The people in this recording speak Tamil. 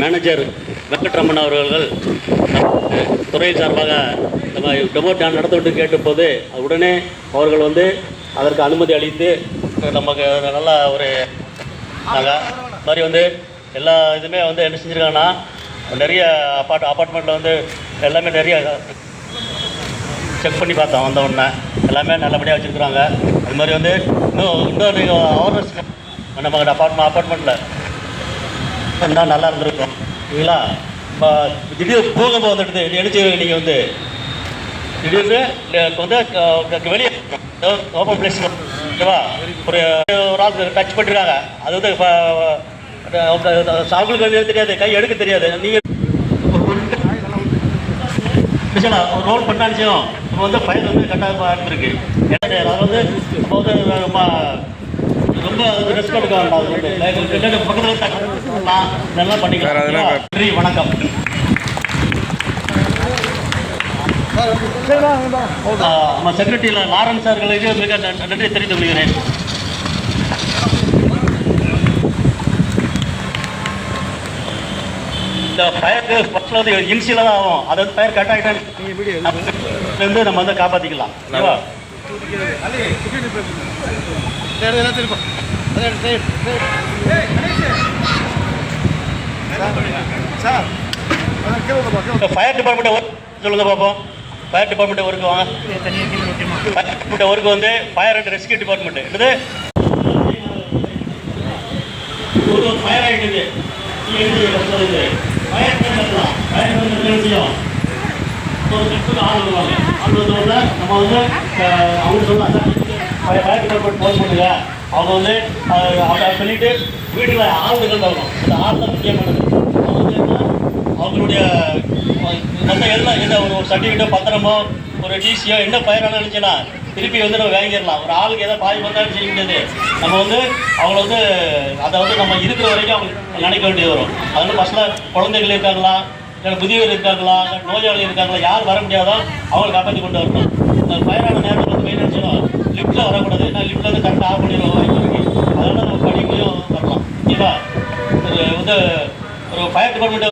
மேனேஜர் வெங்கட்ரமன் அவர்கள் துறை சார்பாக நம்ம டெமோ டான் நடத்திவிட்டு கேட்டபோது உடனே அவர்கள் வந்து அதற்கு அனுமதி அளித்து நமக்கு நல்லா ஒரு மாதிரி வந்து எல்லா இதுவுமே வந்து என்ன செஞ்சுருக்காங்கன்னா நிறைய அப்பார்ட்மெண்ட்டில் வந்து எல்லாமே நிறைய செக் பண்ணி பார்த்தோம் வந்த உடனே எல்லாமே நல்லபடியாக வச்சுருக்குறாங்க. அது மாதிரி வந்து இன்னும் நீங்கள் அவேர்னஸ் நம்ம அப்பார்ட்மெண்ட்டில் இருந்தால் நல்லா இருந்திருக்கும் இல்லைங்களா? இப்போ திடீர்னு பூகம்பம் வந்துடுது, என்ன செய்வீங்க நீங்கள் வந்து திடீர்னு வந்து வெளியே ஓப்பன் பிளேஸ் ஓகேவா ஒரு ஆள் டச் பண்ணிருக்காங்க, அது வந்து சாங்குளுக்கு வந்து தெரியாது, கை எடுக்க தெரியாது, நீங்கள் ஒரு ரோல் பண்ணாலும் இப்போ வந்து ஃபைன் வந்து கட்டாயமாக இருந்திருக்கு. ஏன்னா அது வந்து இப்போ வந்து ரொம்ப ரெஸ்க் எடுக்க வேண்டாம். பக்கத்தில் நல்லா பண்ணிக்கலாம். நன்றி, வணக்கம். நம்ம செக்ரட்டரியில் லாரன்ஸ் அவர்களுக்கு மிக நன்றி தெரிவித்துக் கொள்கிறேன். இந்த ஃபயருக்கு ஃபர்ஸ்ட்ல வந்து இன்சியலாக தான் ஆகும், அது வந்து ஃபயர் கட் ஆகிட்டான்னு நம்ம வந்து காப்பாற்றிக்கலாம். ஃபயர் டிபார்ட்மெண்ட் சொல்லுங்க பார்ப்போம். ஃபயர் டிபார்ட்மெண்ட் ஒர்க்கு வாங்க. ஃபயர் டிபார்ட்மெண்ட் ஒர்க்கு வந்து ஃபயர் அண்ட் ரெஸ்கியூ டிபார்ட்மெண்ட் இது ஒரு ஃபயர் ஆகிடுது. ஆள் வருவாங்க. ஆள் வந்தோடனே நம்ம வந்து அவங்க சொல்லலாம் ஃபயர் டிபார்ட்மெண்ட் ஃபோன் பண்ணுங்க. அவங்க வந்து அவங்க சொல்லிட்டு வீட்டில் ஆளுகள் வரணும். அந்த ஆள் தான் முக்கியமானது. அவங்க வந்து அவங்களுடைய மொத்த எந்த ஒரு சர்டிஃபிகேட்டோ பத்திரமோ ஒரு டிசியோ என்ன ஃபயர் ஆனாலும் இருந்துச்சுன்னா திருப்பி வந்து நம்ம வாங்கிடலாம். ஒரு ஆளுக்கு எதாவது பாதி வந்தாலும் செய்ய முடியாது. நம்ம வந்து அவங்கள வந்து அதை வந்து நம்ம இருக்கிற வரைக்கும் அவங்க நினைக்க வேண்டியது வரும். அது வந்து ஃபஸ்ட்டில் குழந்தைகள் இருக்காங்களா, இல்லை முதியவர் இருக்காங்களா, நோயாளி இருக்காங்களா, யார் வர முடியாதோ அவங்களை காப்பாற்றி கொண்டு வரணும். ஃபயர் ஆன நேரத்தில் வந்து மெயின் நினச்சிடும் லிஃப்ட்டில் வரக்கூடாது. நான் லிஃப்ட்டில் வந்து கரெக்டாக ஆஃப் பண்ணிடுவோம் வாய்ப்பு இருக்குது. அதனால் நம்ம படிக்கையும் வரலாம். ஓகேவா? ஒரு வந்து ஒரு ஃபயர் டிபார்ட்மெண்ட்